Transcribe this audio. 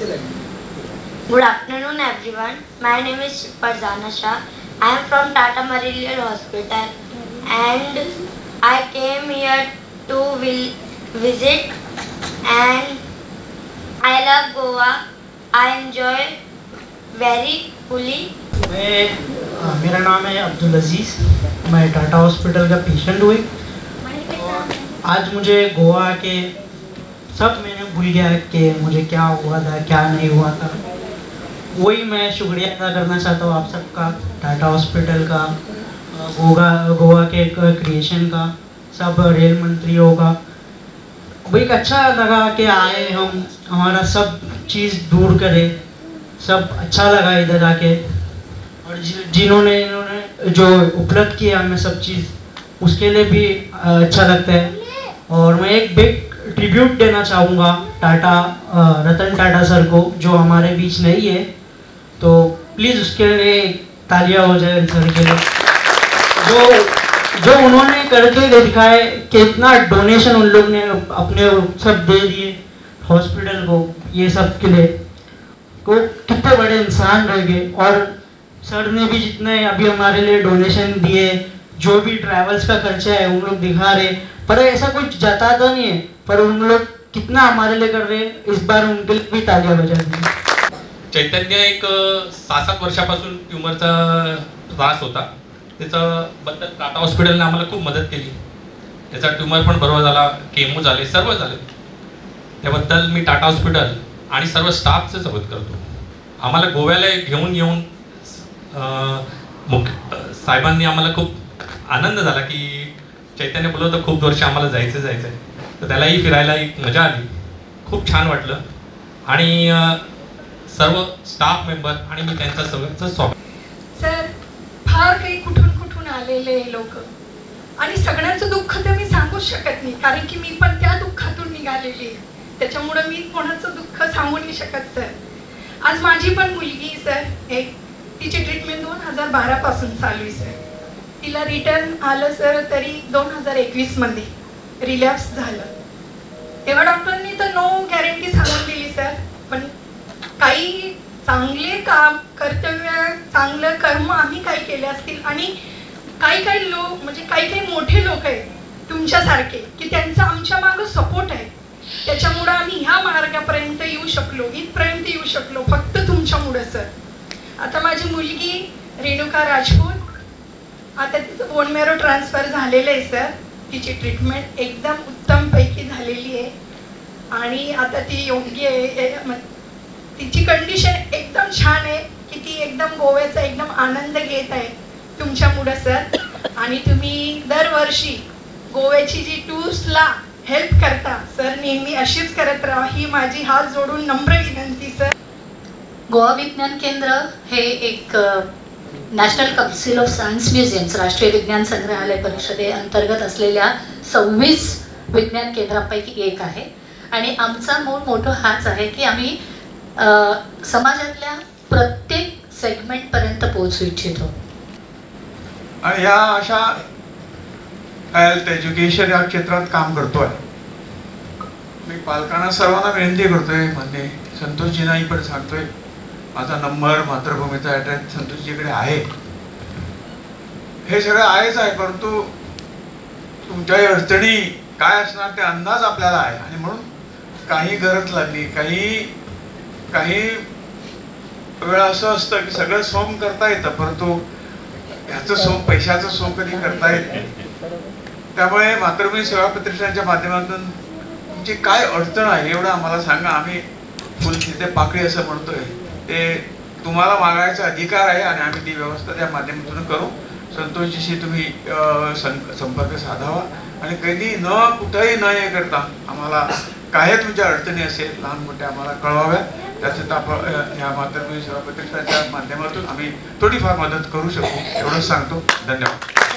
Good afternoon, everyone. My name is Farzana Shah. I am from Tata Memorial Hospital, and I came here to visit, and I love Goa. I enjoy very fully. मेरा नाम है अब्दुल अजीज़, मैं Tata hospital का patient हुई। आज मुझे गोवा के सब मैंने भूल गया कि मुझे क्या हुआ था क्या नहीं हुआ था। वही मैं शुक्रिया अदा करना चाहता हूँ आप सबका, टाटा हॉस्पिटल का, गोवा के क्रिएशन का, सब रेल मंत्रियों का। वही अच्छा लगा कि आए हम, हमारा सब चीज़ दूर करे, सब अच्छा लगा इधर आके। और जिन्होंने इन्होंने जो उपलब्ध किया हमें सब चीज़, उसके लिए भी अच्छा लगता है। और मैं एक बिग ट्रिब्यूट देना चाहूँगा रतन टाटा सर को, जो हमारे बीच नहीं है, तो प्लीज़ उसके लिए तालियां हो जाए सर के लिए। जो उन्होंने करके दिखाए कि इतना डोनेशन उन लोग ने अपने सब दे दिए हॉस्पिटल को, ये सब के लिए को कितने बड़े इंसान रह गए। और सर ने भी जितने अभी हमारे लिए डोनेशन दिए, जो भी ट्रैवल्स का खर्चा है उन लोग दिखा रहे, पर ऐसा कुछ जताता नहीं है, पर उन लोग कितना हमारे लिए कर रहे हैं, इस बार उनके लिए भी तालियां बजा दी। चैतन्य एक 6-7 वर्षापासून ट्यूमरचा त्रास होता, त्याच्याबद्दल टाटा हॉस्पिटलने आम्हाला खूप मदत केली। त्याचा ट्यूमर पण बरोबर झाला, केमो झाले, सर्व झाले। त्याबद्दल मी टाटा हॉस्पिटल आणि सर्व स्टाफचं स्वागत करतो। आम्हाला गोव्याला घेऊन येऊन साहेबांनी आम्हाला खूप आनंद झाला की चैतन्य बोलवतं खूप वर्ष आम्हाला जायचं आहे, तर त्यालाही फिरायला एक मजा आली, खूप छान वाटलं। आणि सर्व स्टाफ मेंबर आणि मी त्यांचं सगळ्यांचं स्वागत। सर फार काही कुठून आलेले लोक, आणि सगळ्यांचं दुःख तर मी सांगूच शकत नाही, कारण की मी पण त्या दुःखातून निघालेली आहे, त्याच्यामुळे मी कोणाचं दुःख सांगू नाही शकत। सर आज माझी पण मुलगी सर एक, तिची ट्रीटमेंट 2012 पासून चालू आहे सर। तिला रिटर्न आलं सर तरी 2021 मध्ये रिलॅप्स झालं। तेव्हा डॉक्टरांनी तर नो गॅरंटी सांगून दिली सर, पण काही चांगले काम, कर्तव्य, चांगलं कर्म आम्ही काही केले असतील, आणि काही लोक म्हणजे काही मोठे लोक आहेत तुमच्यासारखे की त्यांचा आमच्या मागं सपोर्ट आहे, त्याच्यामुळं आम्ही ह्या मार्गापर्यंत येऊ शकलो, इथपर्यंत येऊ शकलो, फक्त तुमच्यामुळं सर। आता माझी मुलगी रेणुका राजपूत, आता तिचं बोन मॅरो ट्रान्सफर झालेलं आहे सर। तिची ट्रीटमेंट एकदम उत्तमपैकी झालेली आहे, आणि आता ती योग्य आहे, तिची कंडिशन एकदम छान आहे की ती एकदम गोव्याचा एकदम आनंद घेत आहे तुमच्यामुळे सर। आणि तुम्ही दरवर्षी गोव्याची जी टूर्सला हेल्प करता सर, नेहमी अशीच करत राहा, ही माझी हात जोडून नम्र विनंती सर। गोवा विज्ञान केंद्र हे एक national council of science museums, राष्ट्रीय विज्ञान संग्रहालय परिषदेअंतर्गत असलेल्या 26 विज्ञान केंद्रांपैकी एक आहे। आणि आमचा मूळ मोठो हाच आहे की आम्ही समाजातल्या प्रत्येक सेगमेंटपर्यंत पोहोचू इच्छितो। आणि ह्या अशा हेल्थ एज्युकेशन या क्षेत्रात काम करतोय मी, पालकांना सर्वांना विनंती करतोय, म्हणजे संतोषजींनाही पण सांगतोय, माझा नंबर मातृभूमीचा ॲड्रेस संतोषजीकडे आहे, हे सगळं आहेच आहे, परंतु तुमच्या अडचणी काय असणार ते अंदाज आपल्याला आहे। आणि म्हणून काही गरज लागली, काही वेळा असं असतं की सगळं सोम करता येतं, परंतु ह्याचं सोम, पैशाचं सोम कधी करता येत नाही। त्यामुळे मातृभूमी सेवा प्रतिष्ठानच्या माध्यमातून तुमची काय अडचण आहे एवढं आम्हाला सांगा, आम्ही फुल तिथे पाकळी असं म्हणतोय, ते तुम्हाला मागायचा अधिकार आहे, आणि आम्ही ती व्यवस्था त्या माध्यमातून करू। संतोषजीशी तुम्ही संपर्क साधावा, आणि कधी कुठेही न हे करता आम्हाला काय तुमच्या अडचणी असेल लहान मोठ्या आम्हाला कळवाव्या, त्याच्यात आपण ह्या मातृभूमी सेवा प्रतिष्ठानच्या माध्यमातून आम्ही थोडीफार मदत करू शकू, एवढंच सांगतो। धन्यवाद।